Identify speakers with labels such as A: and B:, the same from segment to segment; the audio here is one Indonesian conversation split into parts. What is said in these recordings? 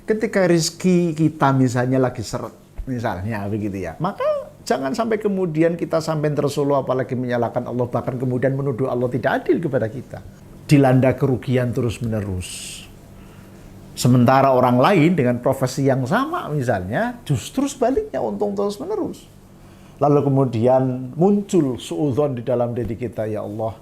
A: Ketika rezeki kita misalnya lagi seret, misalnya begitu ya, maka jangan sampai kemudian kita sampai tersuluh apalagi menyalahkan Allah, bahkan kemudian menuduh Allah tidak adil kepada kita. Dilanda kerugian terus-menerus. Sementara orang lain dengan profesi yang sama misalnya, justru sebaliknya untung terus-menerus. Lalu kemudian muncul suudzon di dalam diri kita, ya Allah,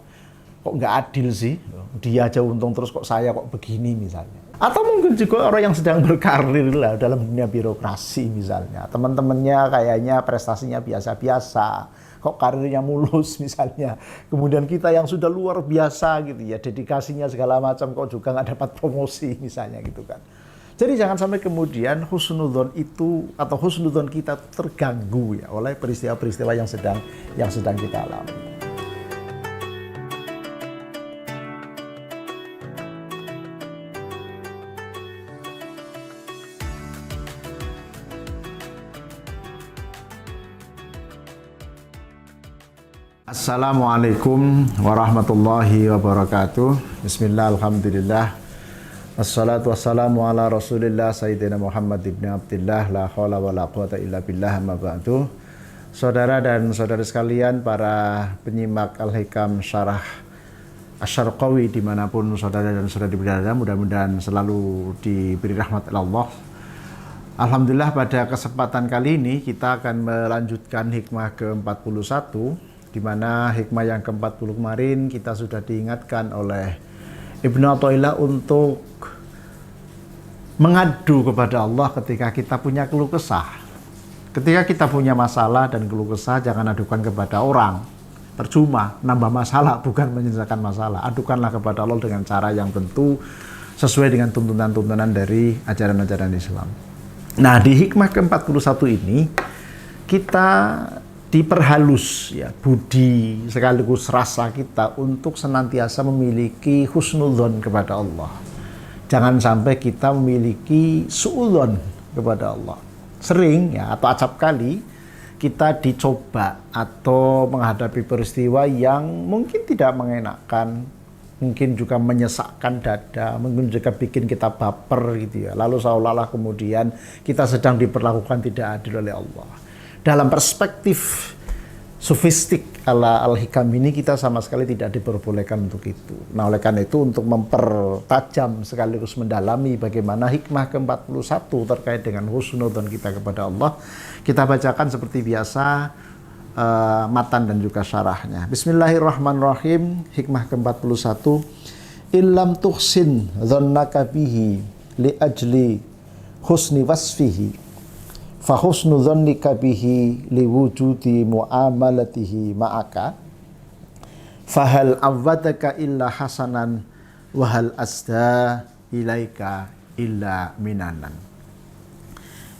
A: kok nggak adil sih? Dia aja untung terus, kok saya kok begini misalnya. Atau mungkin juga orang yang sedang berkarir lah dalam dunia birokrasi misalnya. Teman-temannya kayaknya prestasinya biasa-biasa, kok karirnya mulus misalnya. Kemudian kita yang sudah luar biasa gitu ya, dedikasinya segala macam kok juga nggak dapat promosi misalnya gitu kan. Jadi jangan sampai kemudian husnudzon itu atau husnudzon kita terganggu ya oleh peristiwa-peristiwa yang sedang kita alami. Assalamualaikum warahmatullahi wabarakatuh. Bismillah, alhamdulillah. Assalatu wassalamu ala rasulillah Sayyidina Muhammad ibn Abdillah. La hawla wa la quwata illa billah, amma ba'du. Saudara dan saudari sekalian, para penyimak Al-Hikam Syarah Asy-Syarqawi dimanapun saudara dan saudari berada, mudah-mudahan selalu diberi rahmat Allah. Alhamdulillah, pada kesempatan kali ini kita akan melanjutkan hikmah ke-41, di mana hikmah yang ke-40 kemarin kita sudah diingatkan oleh Ibnu Athaillah untuk mengadu kepada Allah ketika kita punya keluh kesah. Ketika kita punya masalah dan keluh kesah, jangan adukan kepada orang. Percuma, nambah masalah bukan menyelesaikan masalah. Adukanlah kepada Allah dengan cara yang tentu sesuai dengan tuntunan-tuntunan dari ajaran-ajaran Islam. Nah, di hikmah ke-41 ini kita diperhalus ya budi sekaligus rasa kita untuk senantiasa memiliki husnudzon kepada Allah. Jangan sampai kita memiliki suudzon kepada Allah. Sering ya atau acap kali kita dicoba atau menghadapi peristiwa yang mungkin tidak mengenakan, mungkin juga menyesakkan dada, mungkin juga bikin kita baper gitu ya. Lalu seolah-olah kemudian kita sedang diperlakukan tidak adil oleh Allah. Dalam perspektif sofistik ala Al-Hikam ini kita sama sekali tidak diperbolehkan untuk itu. Nah, oleh karena itu untuk mempertajam sekaligus mendalami bagaimana hikmah ke-41 terkait dengan husnudzon kita kepada Allah, kita bacakan seperti biasa matan dan juga syarahnya. Bismillahirrahmanirrahim. Hikmah ke-41. Illam tuhsin dhannaka bihi li ajli husni wasfihi fa husnu dhannika bihi liwujudi muamalatihi ma'aka fahal awwadaka illa hasanan wahal asda ilaika illa minanan.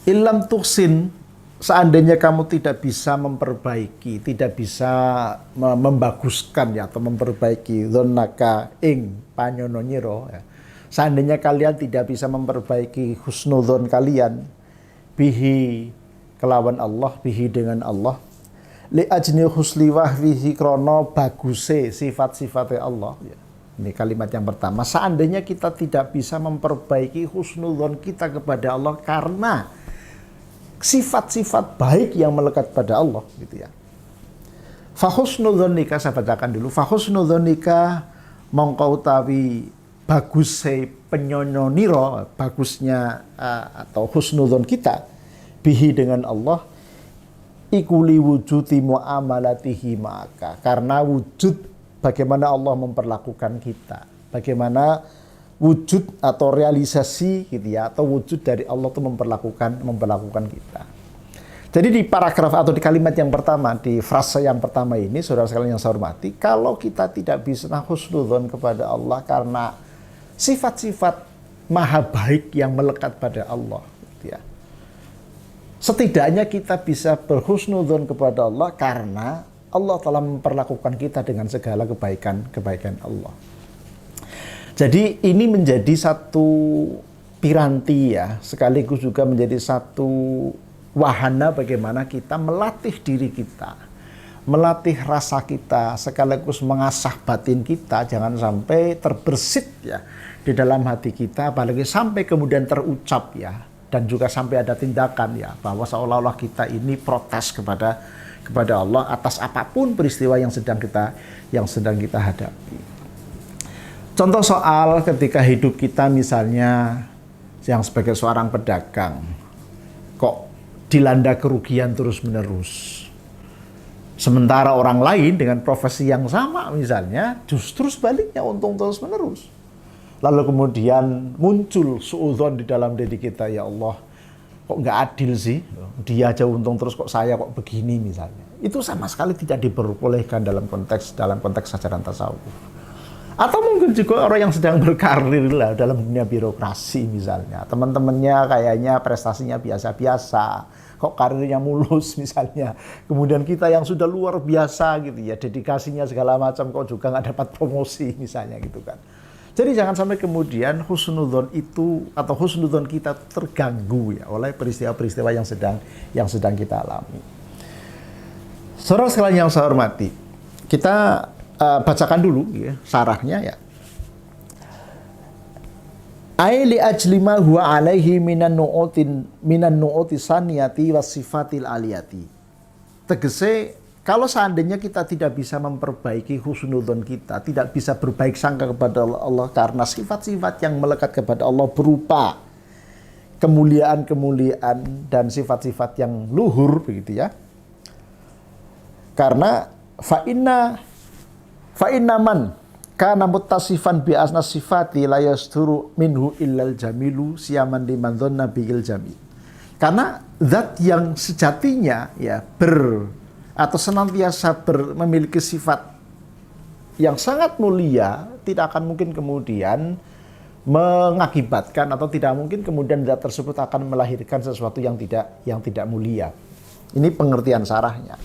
A: Illam tuhsin, seandainya kamu tidak bisa memperbaiki, tidak bisa membaguskan ya, atau memperbaiki dhannaka ing panyono nyira ya. Seandainya kalian tidak bisa memperbaiki husnudzon kalian bihi kelawan Allah, bihi dengan Allah, li ajni husli wahwihi krono baguse sifat-sifatnya Allah ya. Ini kalimat yang pertama. Seandainya kita tidak bisa memperbaiki husnudzon kita kepada Allah karena sifat-sifat baik yang melekat pada Allah gitu ya. Fa husnudzonnika, saya bacakan dulu. Fa husnudzonnika mongko utawi baguse penyonyoniro, bagusnya atau husnudzon kita bihi dengan Allah ikuli wujudi muamalatihi maka, karena wujud bagaimana Allah memperlakukan kita, bagaimana wujud atau realisasi gitu ya, atau wujud dari Allah itu memperlakukan kita. Jadi di paragraf atau di kalimat yang pertama, di frase yang pertama ini, saudara sekalian yang saya hormati, kalau kita tidak bisa husnudzon kepada Allah karena sifat-sifat maha baik yang melekat pada Allah gitu ya, setidaknya kita bisa berhusnudzon kepada Allah karena Allah telah memperlakukan kita dengan segala kebaikan Allah. Jadi ini menjadi satu piranti ya, sekaligus juga menjadi satu wahana bagaimana kita melatih diri kita melatih rasa kita, sekaligus mengasah batin kita, jangan sampai terbersit ya di dalam hati kita, apalagi sampai kemudian terucap ya, dan juga sampai ada tindakan ya, bahwa seolah-olah kita ini protes kepada Allah atas apapun peristiwa yang sedang kita hadapi. Contoh soal ketika hidup kita misalnya yang sebagai seorang pedagang, kok dilanda kerugian terus-menerus. Sementara orang lain dengan profesi yang sama misalnya justru sebaliknya untung terus-menerus. Lalu kemudian muncul suudzon di dalam diri kita, ya Allah, kok nggak adil sih? Dia aja untung terus, kok saya kok begini misalnya. Itu sama sekali tidak diperbolehkan dalam konteks ajaran tasawuf. Atau mungkin juga orang yang sedang berkarir lah dalam dunia birokrasi misalnya. Teman-temannya kayaknya prestasinya biasa-biasa, kok karirnya mulus misalnya. Kemudian kita yang sudah luar biasa gitu ya, dedikasinya segala macam, kok juga nggak dapat promosi misalnya gitu kan. Jadi jangan sampai kemudian husnudzon itu atau husnudzon kita terganggu ya oleh peristiwa-peristiwa yang sedang kita alami. Saudara sekalian yang saya hormati, kita bacakan dulu ya syarahnya ya. Ai li ajli ma huwa alaihi minan nu'uti saniyati was sifatil aliyati. Tegese kalau seandainya kita tidak bisa memperbaiki husnudzon kita, tidak bisa berbaik sangka kepada Allah karena sifat-sifat yang melekat kepada Allah berupa kemuliaan-kemuliaan dan sifat-sifat yang luhur begitu ya. Karena fa inna man kana muttasifan bi asna sifati la yasturu minhu illal jamilu siyaman liman dhanna bil jamil. Karena zat yang sejatinya ya atau senantiasa memiliki sifat yang sangat mulia, tidak akan mungkin kemudian mengakibatkan atau tidak mungkin kemudian zat tersebut akan melahirkan sesuatu yang tidak mulia. Ini pengertian syarahnya.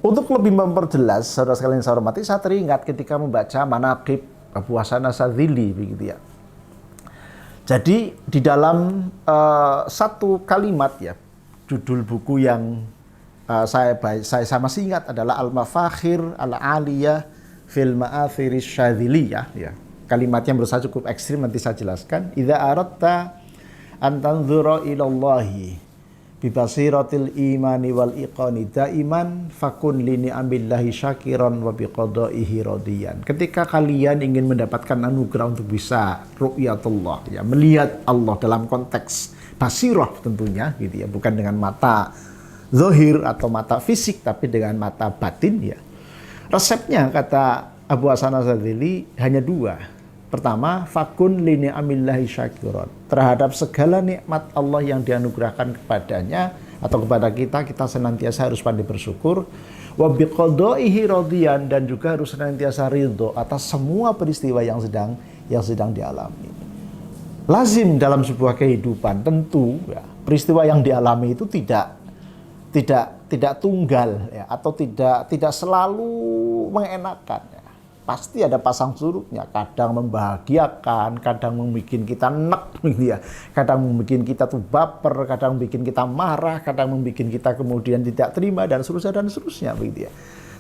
A: Untuk lebih memperjelas, saudara sekalian saya hormati, saya teringat ketika membaca Manaqib Abu Hasan Asyadzili begitu ya. Jadi di dalam satu kalimat ya, judul buku yang saya masih ingat adalah Al-Mafakhir Al-Aliyah fil Ma'athiris Syadziliyah ya. Kalimatnya menurut saya cukup ekstrim, nanti saya jelaskan. Idza aradta an tanzura ila Allahi bi basiratil imani wal iqani daiman fakun li ni'amillahi syakiran wa bi qada'ihi radiyan. Ketika kalian ingin mendapatkan anugerah untuk bisa ru'yatullah ya, melihat Allah dalam konteks basirah tentunya gitu ya, bukan dengan mata zahir atau mata fisik, tapi dengan mata batin ya. Resepnya kata Abu Hasan Asyadzili hanya dua. Pertama, fakun li ni'amillahi syakiran. Terhadap segala nikmat Allah yang dianugerahkan kepadanya atau kepada kita senantiasa harus pandai bersyukur. Wa biqadaihi radiyan, dan juga harus senantiasa ridho atas semua peristiwa yang sedang dialami. Lazim dalam sebuah kehidupan tentu ya, peristiwa yang dialami itu tidak tunggal ya, atau tidak selalu mengenakan ya. Pasti ada pasang surutnya, kadang membahagiakan, kadang membuat kita nek ya, kadang membuat kita tuh baper, kadang membuat kita marah, kadang membuat kita kemudian tidak terima dan seterusnya begitu ya.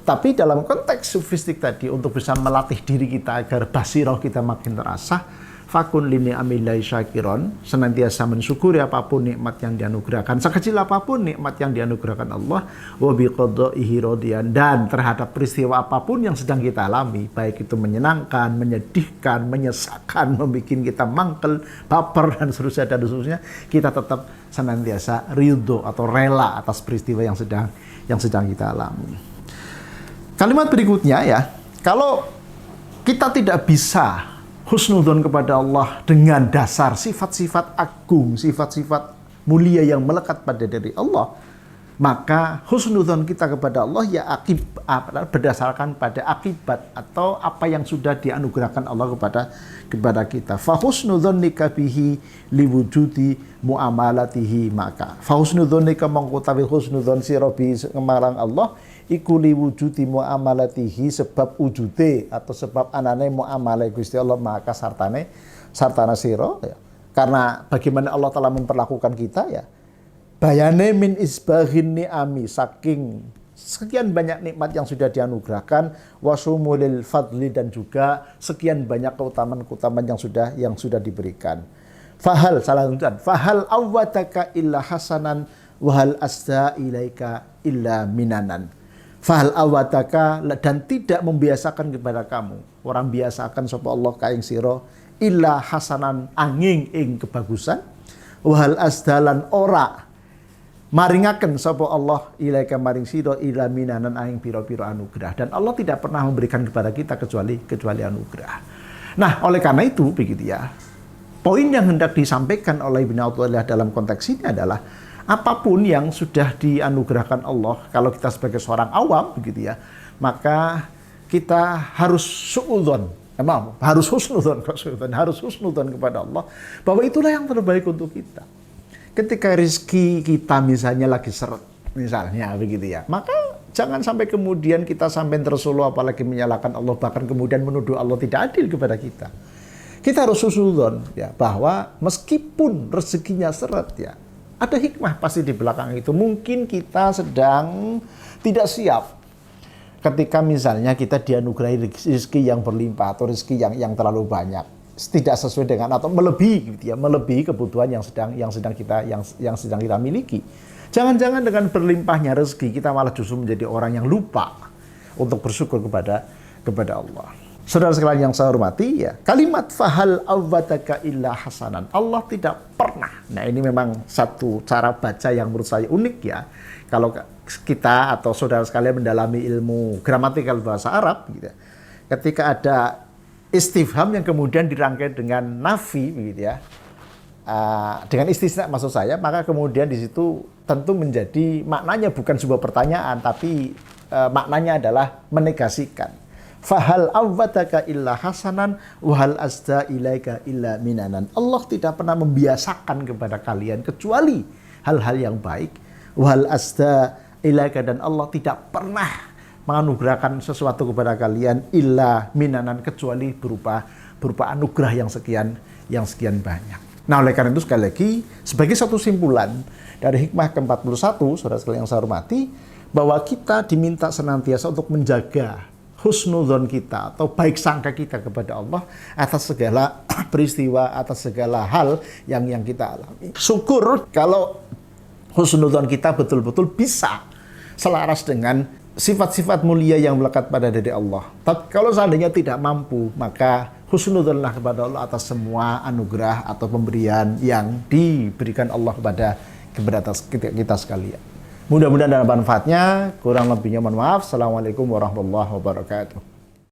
A: Tapi dalam konteks sufistik tadi, untuk bisa melatih diri kita agar basirah kita makin terasah, fakun lini amilai syakiron, senantiasa mensyukuri apapun nikmat yang dianugerahkan, sekecil apapun nikmat yang dianugerahkan Allah, wa biqadaihi radiyan, dan terhadap peristiwa apapun yang sedang kita alami, baik itu menyenangkan, menyedihkan, menyesakan, membuat kita mangkel, baper dan seterusnya, kita tetap senantiasa ridho atau rela atas peristiwa yang sedang kita alami. Kalimat berikutnya ya, kalau kita tidak bisa husnudzon kepada Allah dengan dasar sifat-sifat agung, sifat-sifat mulia yang melekat pada diri Allah, maka husnudzon kita kepada Allah ya berdasarkan pada akibat atau apa yang sudah dianugerahkan Allah kepada kita. Fa husnudzonnika bihi liwujudi muamalatihi, maka fa husnudzonnika mangkutawi husnudzon sira bi kemarang Allah iku liwujudi muamalatihi, sebab wujude atau sebab anane muamalah Gusti Allah, maka sartana sira ya. Karena bagaimana Allah telah memperlakukan kita ya, bayane min isbaghin ni'ami, saking sekian banyak nikmat yang sudah dianugerahkan, wasumulil fadli, dan juga sekian banyak keutamaan-keutamaan yang sudah diberikan. Fahal awwataka illa hasanan wahal asda ilaika illa minanan. Fahal awwataka, dan tidak membiasakan kepada kamu, orang biasakan sapa Allah ka ing sira, illa hasanan angin ing kebagusan, wahal asdalan ora maringaken sapa Allah ilaika maring sira ila minanan aing pira-pira anugerah. Dan Allah tidak pernah memberikan kepada kita kecuali anugerah. Nah, oleh karena itu begitu ya. Poin yang hendak disampaikan oleh Ibnu Athaillah dalam konteks ini adalah apapun yang sudah dianugerahkan Allah, kalau kita sebagai seorang awam begitu ya, maka kita harus suudzon, harus husnudzon kepada Allah bahwa itulah yang terbaik untuk kita. Ketika rezeki kita misalnya lagi seret, misalnya begitu ya, maka jangan sampai kemudian kita sampai tersuluh apalagi menyalahkan Allah, bahkan kemudian menuduh Allah tidak adil kepada kita. Kita harus husnudzon ya, bahwa meskipun rezekinya seret ya, ada hikmah pasti di belakang itu. Mungkin kita sedang tidak siap ketika misalnya kita dianugerahi rezeki yang berlimpah atau rezeki yang terlalu banyak, tidak sesuai dengan atau melebihi gitu ya, melebihi kebutuhan yang sedang kita miliki. Jangan-jangan dengan berlimpahnya rezeki kita malah justru menjadi orang yang lupa untuk bersyukur kepada Allah. Saudara sekalian yang saya hormati ya, kalimat fahal awwataka illa hasanan, Allah tidak pernah. Nah, ini memang satu cara baca yang menurut saya unik ya. Kalau kita atau saudara sekalian mendalami ilmu gramatikal bahasa Arab gitu ya, ketika ada istifham yang kemudian dirangkai dengan nafi begitu ya, dengan istisna maksud saya, maka kemudian di situ tentu menjadi maknanya bukan sebuah pertanyaan, tapi maknanya adalah menegasikan. Fahal awwataka illa hasanan wahal asda ilaika illa minanan. Allah tidak pernah membiasakan kepada kalian kecuali hal-hal yang baik. Wahal asda ilaika, dan Allah tidak pernah menganugerahkan sesuatu kepada kalian illa minanan, kecuali berupa anugerah yang sekian banyak. Nah, oleh karena itu sekali lagi sebagai satu simpulan dari hikmah ke-41, saudara sekalian yang saya hormati, bahwa kita diminta senantiasa untuk menjaga husnudzon kita atau baik sangka kita kepada Allah atas segala peristiwa, atas segala hal yang kita alami. Syukur kalau husnudzon kita betul-betul bisa selaras dengan sifat-sifat mulia yang melekat pada diri Allah. Tapi kalau seandainya tidak mampu, maka husnudzonlah kepada Allah atas semua anugerah atau pemberian yang diberikan Allah kepada kita sekalian. Mudah-mudahan ada manfaatnya, kurang lebihnya mohon maaf. Assalamualaikum warahmatullahi wabarakatuh.